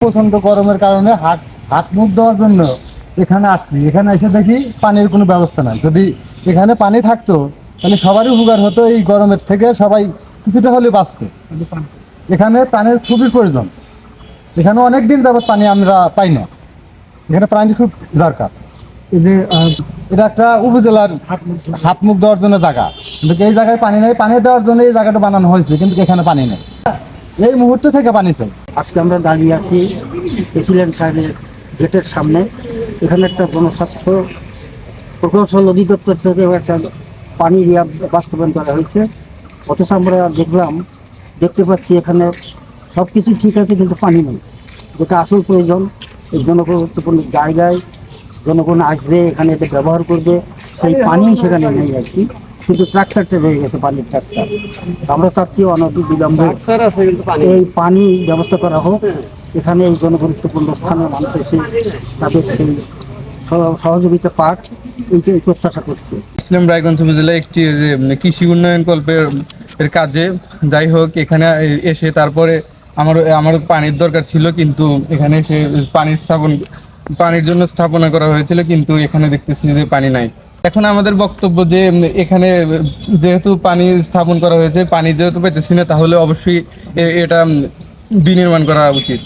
প্রচন্ড গরমের কারণে হাত হাত মুখ দেওয়ার জন্য এখানে আসছি। এখানে এসে দেখি পানির কোনো ব্যবস্থা নাই। যদি এখানে পানি থাকতো তাহলে সবারই উপকার হতো, এই গরমের থেকে সবাই কিছুটা হলে বাঁচতো। এখানে পানির খুবই প্রয়োজন। এখানে অনেক দিন যাবত পানি আমরা পাই না। এখানে পানি খুব দরকার। এই যে এটা একটা উপজেলার হাত মুখ দেওয়ার জন্য জায়গা, কিন্তু এই জায়গায় পানি নেই। পানি দেওয়ার জন্য এই জায়গাটা বানানো হয়েছে, কিন্তু এখানে পানি নেই। এই মুহূর্ত থেকে পানি চাই। আজকে আমরা দাঁড়িয়ে আছি এসিল্যান্ড সাইডের গেটের সামনে। এখানে একটা জনস্বাস্থ্য প্রকৌশল অধিদপ্তর থেকে একটা পানি দেওয়া বাস্তবায়ন করা হয়েছে। অথচ আমরা দেখতে পাচ্ছি এখানে সব কিছু ঠিক আছে, কিন্তু পানি নেই, যেটা আসল প্রয়োজন। এই জনগুরুত্বপূর্ণ জায়গায় জনগণ আসবে, এখানে এটা ব্যবহার করবে, সেই পানি সেখানে নেই আর কি। কিন্তু ট্রাক্টারটা রয়ে গেছে, পানির ট্রাক্টার। আমরা চাচ্ছি অনতি বিলম্বে এই পানি ব্যবস্থা করা হোক। এখানে এই জনগুরুত্বপূর্ণ স্থানে মানুষ এসে তাদের সেই সহযোগিতা পাক, এইটাই প্রত্যাশা করছি। ইসলাম রায়গঞ্জ উপজেলায় একটি কৃষি উন্নয়ন প্রকল্পের কাজে যাই হোক, এখানে এসে তারপরে আমার পানির দরকার ছিল, কিন্তু এখানে এসে পানির জন্য স্থাপনা করা হয়েছিল, কিন্তু এখানে দেখতেছি যে পানি নাই। এখন আমাদের বক্তব্য যে এখানে যেহেতু পানি স্থাপন করা হয়েছে, পানি যেহেতু পেতেছি না, তাহলে অবশ্যই এটা বিনির্মাণ করা উচিত।